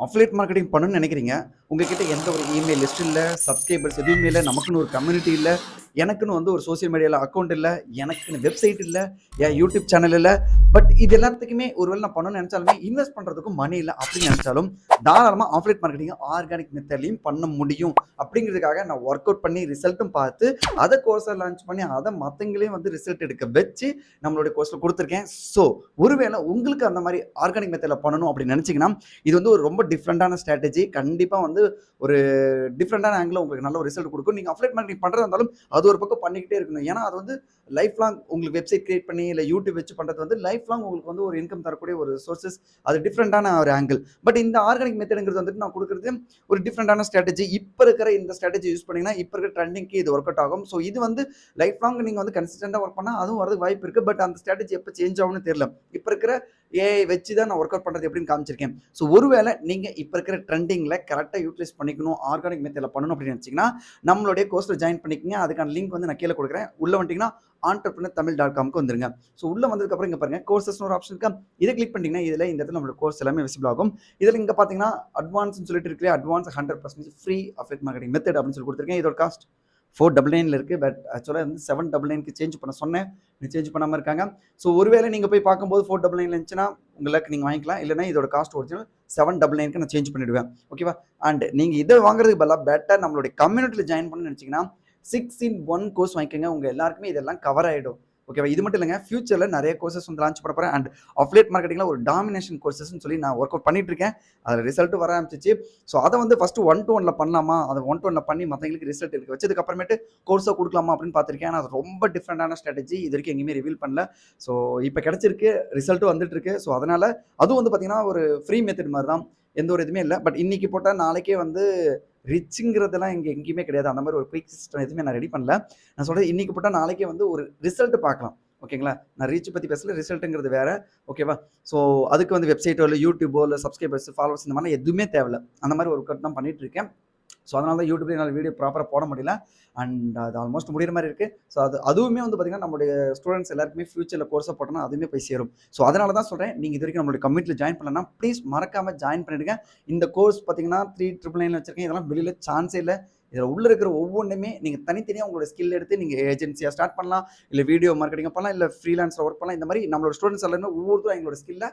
Affiliate marketing பண்ணணும்னு நினைக்கிறீங்க. உங்ககிட்ட எந்த ஒரு இமெயில் லிஸ்ட் இல்ல, சப்ஸ்கிரைபர்ஸ் எதுவுமே இல்ல, நமக்குன்னு ஒரு கம்யூனிட்டி இல்ல, எனக்குன்னு வந்து ஒரு சோசியல் மீடியால அக்கவுண்ட் இல்ல, எனக்குன்னு வெப்சைட் இல்ல, என் யூடியூப் சேனல் இல்ல. பட் இது எல்லாத்துக்குமே ஒருவேளை நான் பண்ணணும்னு நினைச்சாலுமே இன்வெஸ்ட் பண்றதுக்கும் மணி இல்ல அப்படின்னு நினைச்சாலும் தாராளமா அஃபிலியேட் மார்க்கெட்டிங் ஆர்கானிக் மெத்தட்லயும் பண்ண முடியும். அப்படிங்கிறதுக்காக நான் ஒர்க் அவுட் பண்ணி ரிசல்ட்டும் பார்த்து அதை கோர்ஸை லான்ச் பண்ணி அதை மற்றவங்களையும் வந்து ரிசல்ட் எடுக்க வச்சு நம்மளுடைய கோர்ஸில் கொடுத்துருக்கேன். ஸோ ஒருவேளை உங்களுக்கு அந்த மாதிரி ஆர்கானிக் மெத்தடில் பண்ணணும் அப்படின்னு நினச்சிங்கன்னா இது வந்து ஒரு ரொம்ப டிஃப்ரெண்டான ஸ்ட்ராட்டஜி. கண்டிப்பாக வந்து ஒரு டிஃப்ரெண்டான ஆங்கிள் உங்களுக்கு நல்ல ஒரு ரிசல்ட் கொடுக்கும். நீங்கள் அஃபிலியேட் மார்க்கெட்டிங் பண்ணுறதா இருந்தாலும் அது ஒரு பக்கம் பண்ணிக்கிட்டே இருக்கணும். ஏன்னா அது வந்து லைஃப் லாங் உங்களுக்கு வெப்சைட் கிரியேட் பண்ணி இல்லை யூடியூப் வச்சு பண்ணுறது வந்து லைஃப் லாங் உங்களுக்கு வந்து ஒரு இன்கம் தரக்கூடிய ஒரு சோர்சஸ். அது டிஃப்ரெண்டான ஒரு ஆங்கிள். பட் இந்த ஆர்கானிக் மெத்தடுங்கிறது வந்துட்டு நான் கொடுக்குறது ஒரு டிஃப்ரெண்டான ஸ்ட்ராட்டஜி. இப்போ இருக்கிற இந்த ஸ்ட்ராட்டஜி யூஸ் பண்ணிங்கன்னா இப்போ இருக்கிற ட்ரெண்டிங்க்கு இது ஒர்க் அவுட் ஆகும். ஸோ இது வந்து லைஃப் லாங் நீங்கள் வந்து கன்சிஸ்டண்டாக ஒர்க் பண்ணால் அதுவும் வரதுக்கு வாய்ப்பு இருக்குது. பட் அந்த ஸ்ட்ராட்டஜி எப்போ சேஞ்ச் ஆகும்னு தெரியல. இப்போ இருக்கிற ஏஐ வச்சு தான் நான் ஒர்க் அவுட் பண்ணுறது எப்படின்னு காமிச்சிருக்கேன். ஸோ ஒருவேளை நீங்கள் இப்போ இருக்கிற ட்ரெண்டிங்கில் கரெக்டாக யூட்டிலைஸ் பண்ணிக்கணும், ஆர்கானிக் மெத்தடில் பண்ணணும் அப்படின்னு நினச்சிங்கன்னா நம்மளுடைய கோர்ஸில் ஜாயின் பண்ணிக்கங்க. அதுக்கான லிங்க் வந்து நான் கீழே கொடுக்குறேன். உள்ளே வந்துட்டிங்கன்னா entrepreneurtamil.comக்கு வந்துருங்க. ஸோ உள்ளே வந்ததுக்கப்புறம் இங்கே பாருங்கள் கோர்சஸ்னு ஒரு ஆப்ஷன் இருக்கா, இதை கிளிக் பண்ணிட்டீங்கன்னா இதில் இந்த இடத்துல நம்மளோட கோர்ஸ் எல்லாமே விசிபிள் ஆகும். இதில் இங்கே பார்த்தீங்கன்னா அட்வான்ஸ்னு சொல்லிட்டு இருக்கு, advance 100% free affiliate marketing method அப்படின்னு சொல்லி கொடுத்துருக்கேன். இதோட காஸ்ட் 499 இருக்குது. பட் ஆக்சுவலாக வந்து 799க்கு சேஞ்ச் பண்ண சொன்னேன், நீ சேஞ்ச் பண்ணாமல் இருக்காங்க. ஸோ ஒருவேளை நீங்கள் போய் பார்க்கும்போது 499 இருந்துச்சுன்னா உங்களுக்கு நீங்கள் வாங்கிக்கலாம். இல்லைனா இதோட காஸ்ட் ஒரிஜினல் 799க்கு நான் சேஞ்ச் பண்ணிவிடுவேன். ஓகேவா? அண்ட் நீங்கள் இதை வாங்குறதுக்கு பதிலாக பெட்டர் நம்மளுடைய கம்யூனிட்டியில் ஜாயின் பண்ணணும்னு நினச்சிங்கன்னா 6-in-1 கோர்ஸ் வாங்கிக்கோங்க. உங்கள் எல்லாருக்குமே இதெல்லாம் கவர் ஆகிடும். ஓகேவா? இது மட்டும் இல்லைங்க, ஃபியூச்சரில் நிறைய கோர்சஸ் வந்து லான்ச் பண்ண போகிறேன். அண்ட் அஃபிலியேட் மார்க்கெட்டிங்கில் ஒரு டாமினேஷன் கோர்சஸ்ன்னு சொல்லி நான் ஒர்க் அவுட் பண்ணிட்டு இருக்கேன். அதில் ரிசல்ட்டு வர ஆரம்பிச்சிச்சு. ஸோ அதை வந்து ஃபஸ்ட்டு 1-to-1 பண்ணலாமா, அதை 1-to-1 பண்ணி மற்றவங்களுக்கு ரிசல்ட் எடுக்க வச்சதுக்கு அப்புறமேட்டு கோர்ஸாக கொடுக்கலாமா அப்படின்னு பார்த்துருக்கேன். ஆனால் அது ரொம்ப டிஃப்ரெண்டான ஸ்ட்ராட்டஜி. இது வரைக்கும் எங்கேயுமே ரிவீல் பண்ணல. ஸோ இப்போ கிடச்சிருக்கு, ரிசல்ட்டும் வந்துட்டு இருக்கு. ஸோ அதனால் அதுவும் வந்து பார்த்தீங்கன்னா ஒரு ஃப்ரீ மெத்தட் மாதிரி தான், எந்த ஒரு இதுவுமே இல்லை. பட் இன்னைக்கு போட்டால் நாளைக்கே வந்து ரிச்சுங்கிறதெல்லாம் இங்கே எங்கேயுமே கிடையாது. அந்த மாதிரி ஒரு குயிக் சிஸ்டம் எதுவுமே நான் ரெடி பண்ணல. நான் சொல்கிறது இன்றைக்கி போட்டால் நாளைக்கே வந்து ஒரு ரிசல்ட் பார்க்கலாம். ஓகேங்களா? நான் ரீச் பற்றி பேசல, ரிசல்ட்டுங்கிறது வேறு. ஓகேவா? ஸோ அதுக்கு வந்து வெப்சைட்டோ இல்லை யூடியூபோ இல்லை சப்ஸ்கிரைபர்ஸ் ஃபாலோவர்ஸ் இந்த மாதிரிலாம் எதுவுமே தேவையில்லை. அந்த மாதிரி ஒரு ஒர்க் தான் பண்ணிட்டு இருக்கேன். ஸோ அதனால தான் யூடியூப்ல என்னால் வீடியோ ப்ராப்பராக போட முடியல. அண்ட் அது ஆல்மோஸ்ட் முடிகிற மாதிரி இருக்குது. ஸோ அதுவுமே வந்து பார்த்திங்கன்னா நம்மளுடைய ஸ்டூடெண்ட்ஸ் எல்லாருக்குமே ஃபியூச்சரில் கோர்ஸாக போட்டோம்னா அதுவுமே போய் சேரும். ஸோ அதனால தான் சொல்கிறேன், நீங்கள் இது வரைக்கும் நம்மளுடைய கம்யூனிட்டியில் ஜாயின் பண்ணலன்னா ப்ளீஸ் மறக்காமல் ஜாயின் பண்ணிடுங்க. இந்த கோர்ஸ் பார்த்தீங்கன்னா 399 வச்சிருக்கேன். இதெல்லாம் வெளியில் சான்ஸே இல்லை. இதில் உள்ள இருக்கிற ஒவ்வொன்றுமே நீங்கள் தனித்தனியாக உங்களோட ஸ்கில் எடுத்து நீங்கள் ஏஜென்சியாக ஸ்டார்ட் பண்ணலாம், இல்லை வீடியோ மார்க்கெட்டிங் பண்ணலாம், இல்லை ஃப்ரீலான்ஸில் ஒர்க் பண்ணலாம். இந்த மாதிரி நம்மளோட ஸ்டூடெண்ட்ஸ் எல்லாருமே ஒவ்வொருத்தரும் எங்களோட ஸ்கில்லை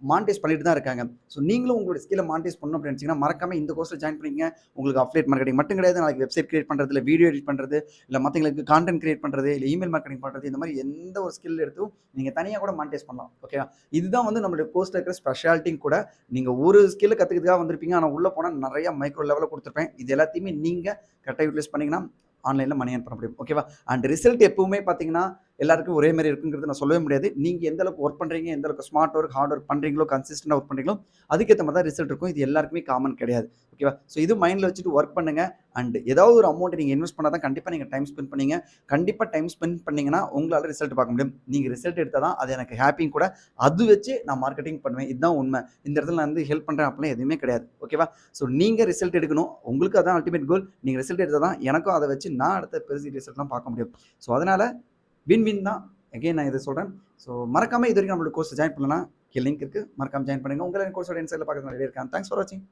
மானிட்டைஸ் பண்ணிட்டு தான் இருக்காங்க. ஸோ நீங்களும் உங்களோட ஸ்கில்லை மானிட்டைஸ் பண்ணணும் அப்படின்னு நினச்சிங்கன்னா மறக்காம இந்த கோர்ஸில் ஜாயின் பண்ணிங்க. உங்களுக்கு அஃபிலியேட் மார்க்கெட்டிங் மட்டும் கிடையாது, நாளைக்கு வெப்சைட் கிரியேட் பண்ணுறது, இல்லை வீடியோ எடிட் பண்ணுறது, இல்லை மற்றவங்களுக்கு கான்டென்ட் கிரியேட் பண்ணுறது, இல்லை இமெயில் மார்க்கெட்டிங் பண்ணுறது, இந்த மாதிரி எந்த ஒரு ஸ்கில் எடுத்தும் நீங்கள் தனியாக கூட மானிட்டைஸ் பண்ணலாம். ஓகேவா? இதுதான் வந்து நம்மளுடைய கோர்ஸில் இருக்கிற ஸ்பெஷாலிட்டியும் கூட. நீங்கள் ஒரு ஸ்கில்லை கற்றுக்கிறதுக்காக வந்திருப்பீங்க, ஆனால் உள்ளே போனால் நிறைய மைக்ரோ லெவலில் கொடுத்துருப்பேன். இது எல்லாத்தையுமே நீங்கள் கரெக்டாக யூட்டிலைஸ் பண்ணிங்கன்னா ஆன்லைனில் மணி ஏர்ன் பண்ண முடியும். ஓகேவா? அண்ட் ரிசல்ட் எப்பவுமே பார்த்தீங்கன்னா எல்லாருக்கும் ஒரே மாதிரி இருக்குங்கிறது நான் சொல்லவே முடியாது. நீங்கள் எந்த அளவுக்கு ஒர்க் பண்ணுறீங்க, எந்த அளவுக்கு ஸ்மார்ட் ஒர்க், ஹார்ட் ஒர்க் பண்ணுறீங்களோ, கன்சிஸ்டண்டாக ஒர்க் பண்ணுறீங்களோ அதுக்கேற்ற மாதிரி தான் ரிசல்ட் இருக்கும். இது எல்லாருக்குமே காமன் கிடையாது. ஓகேவா? ஸோ இது மைண்டில் வச்சுட்டு ஒர்க் பண்ணுங்கள். அண்ட் ஏதாவது ஒரு அமௌண்ட் நீங்கள் இன்வெஸ்ட் பண்ணால் தான் கண்டிப்பாக நீங்கள் டைம் ஸ்பெண்ட் பண்ணீங்க. கண்டிப்பாக டைம் ஸ்பெண்ட் பண்ணிங்கன்னா உங்களால் ரிசல்ட் பார்க்க முடியும். நீங்கள் ரிசல்ட் எடுத்தால் தான் அது எனக்கு ஹாப்பியும் கூட. அது வச்சு நான் மார்க்கெட்டிங் பண்ணுவேன். இதுதான் உண்மை. இந்த இடத்துல நான் வந்து ஹெல்ப் பண்ணுறேன் அப்படிலாம் எதுவுமே கிடையாது. ஓகேவா? ஸோ நீங்கள் ரிசல்ட் எடுக்கணும். உங்களுக்கு அதான் அல்டிமேட் கோல். நீங்கள் ரிசல்ட் எடுத்தால் தான் எனக்கும் அதை வச்சு நான் அடுத்த பெருசு ரிசல்ட்லாம் பார்க்க முடியும். ஸோ அதனால் வின் தான். அகைன் நான் இதை சொல்கிறேன். ஸோ மறக்காமல் இது வரைக்கும் நம்மளோட கோர்ஸ் ஜாயின் பண்ணலாம், லிங்க் இருக்குது, மறக்காமல் ஜாயின் பண்ணுங்கள். உங்களை கோர்ஸோட இன்சைடில் பார்க்குறது நிறைய இருக்காங்க. தேங்க்ஸ் ஃபார் வாட்சிங்.